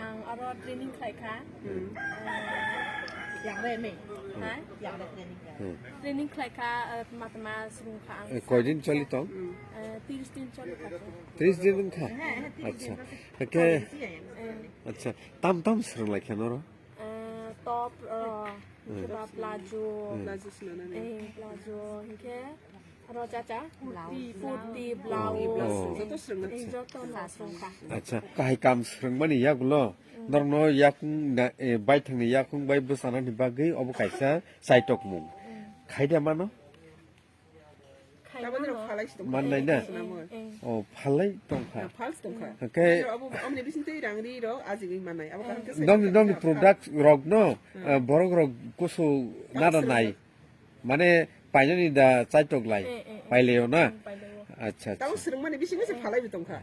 ang aro training ใครคะอยากได้ไหมฮะอยากได้ training ใครคะมาสรุปค่ะ কয়দিন চলি তো 30 দিন চলেค่ะ 30 দিন খা আচ্ছা ওকে আচ্ছা তাম সরলাই কেন র top kira plaju plaju hingke aro caca putih blau joto na sungka আচ্ছা কাই কাম সরংমানি ইয়াগুলো নরনো ইয়াকুং বাই থাংনি ইয়াকুং বাই বসানানি বাগৈ অব কাইসা সাইটক মুং খাইদা মানো 만나이 나 팔라이 똥카 오케이 너미 프로덕트 럭노 버럭럭 고소 나다 나이 마네 파이너니 다 짜이톡라이 파일레요나 আচ্ছা তাও সরংমানি বিসিংসে ফালাইবি 똥카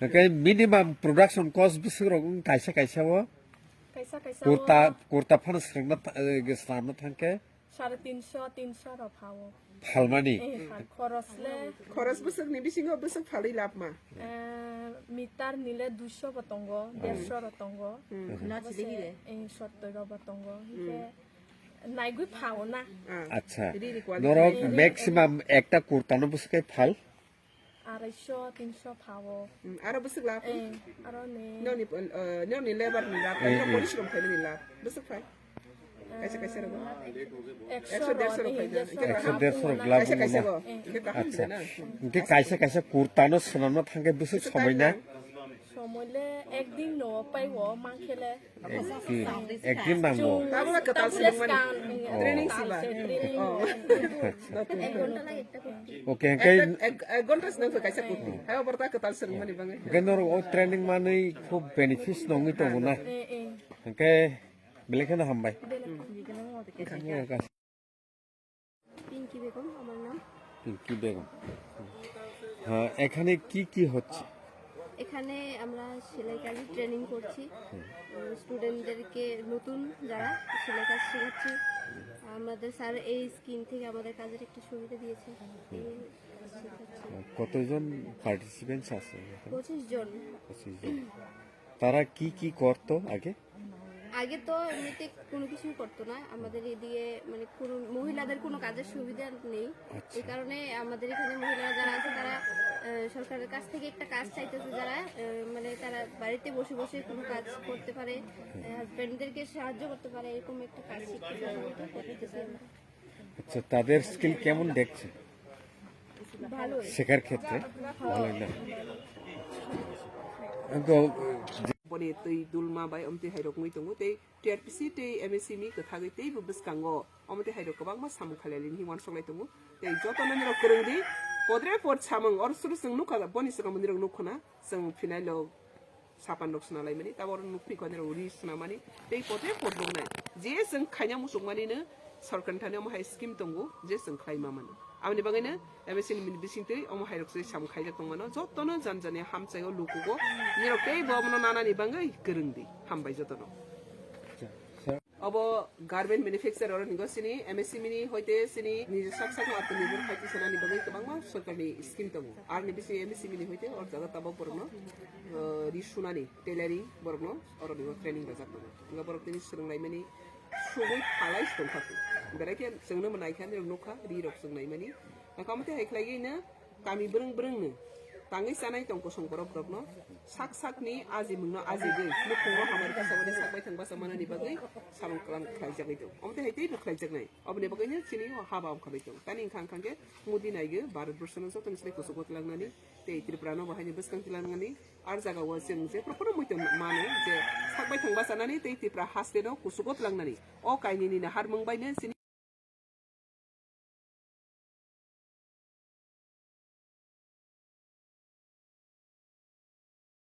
오케이 미니멈 프로덕션 코스트 비스럭 কাইসা কুর্তা ফান সরংনা গেসলামনা থাঙ্কে 350 ro phawo 팔마니 খরচ বসকনি বিসিংহ বসক ফালাই লাভমা মিটার নিলে 200 বতঙ্গ 150 রতঙ্গ নাচি দেখিরে 70 বতঙ্গ হিকে নাইগুই ফাও না আচ্ছা নরক ম্যাক্সিমাম একটা কুর্তানো বসকে ফাল 250 300 ফাও আরো বসক লাভ আরো নে ননি লেবার নি লাভ পরিশ্রম খাইলে নি লাভ বসক ফাই কাইসা রকম 100-150 লাভ আচ্ছা ইনকে কাইসা কুর্তানো সনানো থাঙ্গে বসে সময়না সময়লে একদিন ন পাইও মাংখেলে একদিন নাঙ্গো তাবলা কতাল সরংমানি ট্রেনিং সিবা ওকে কাই এক ঘন্টা নং কাইসা কুতি হায় বর্তা কতাল সরংমানি বাঙে গেনর ও ট্রেনিং মানে খুব বেনিফিট নঙ্গি তংনা ওকে বেলেখানে হামবাই পিঙ্কি বেগম আমার নাম পিঙ্কি বেগম হ্যাঁ এখানে কি হচ্ছে এখানে আমরা সেলাই কাজের ট্রেনিং করছি স্টুডেন্টদেরকে নতুন যারা সেলাই কাজ শেখাচ্ছি আমাদের স্যার এই স্কিম থেকে আমাদের কাজের একটা সুবিধা দিয়েছে কতজন পার্টিসিপেন্টস আছে 25 জন তারা কি করতো আগে তো এমনিতে কোনো কিছুই করতো না আমাদের এদিকে মানে কোনো মহিলাদের কোনো কাজের সুবিধা নেই এই কারণে আমাদের এখানে মহিলারা যারা আছে তারা সরকারের কাছ থেকে একটা কাজ চাইতেছে যারা মানে তারা বাড়িতে বসে বসে কোনো কাজ করতে পারে হাজবেন্ডদেরকে সাহায্য করতে পারে এরকম একটা কাজ শিখতেছে আচ্ছা তাদের স্কিল কেমন দেখছে ভালো শেখার ক্ষেত্রে ভালো না boni tei dulma bai omti hairok ngui tongo tei TRPC tei MSc mi kthagui tei bu biskango omti hairok kabang ma sam khalelin hiwan songlai tongo tei joto nani rok kurungdi podre pod samang or suru sung nukha boni sung mani rok nukhona sung finailo sapan rok sna lai mani tabor nukpi kone ro ri sna mani tei podre pod dongnai je sung khanya musung mani ne सरकार थाने हम high scheme तंगो जे जों खाइमा मानो आमनि बागैनो MSN मिनि बिसिंतै हम हाइरक से साम खाइजा तंमानो जतनो जानजाने हामचायो लुकुगो निरकै बमनो नानानि बांगै गोरोंदि हामबाय जतनो अब गार्मेन्ट मैन्युफैक्चरर निगो सिनि एमएससी मिनि होइते सिनि निजे साकसाक आत्मनिर्भर खाइति सनानि बागै गोबांमा सरकारनि स्कीम दङ आरनि बिसि एमएससी मिनि होइते अर जागा ताबो बरनो रिसुनानि टेलारिं बरनो अरनि ट्रेनिं राजाक दङ nga borok tini सोलोंनाय मानि सुबुं फालाय दंखाखो बेरायखे जोंनो मोननायखान नखा रिरक जोंनाय मानि नाखामते हाइख्लायैनो गामि ब्रोंनो ताङै जानाय दंको संबरब रबनो साकसाकनि आजि मुंनो आजि गै लुखुंनो हामार गासावनि साकबाय थांबा समाननि बागै सामन खालाम खालायजागै दं अमते हाइते बख्लायजागनाय अबने बागैनो सिनि हाबा खालाय दं तानि खांखांगे मुदि नायगो भारत बर्षनो जतन सिले कुसुगत लांनानै ते त्रिपुरानो बाहायनो बसखांथि लांनानै आर जागाव जों जे प्रपर मइते मानो जे साकबाय थांबा जानानै ते त्रिपुरा हास्टेनो कुसुगत लांनानै अ कायनिनि हार मंबायनो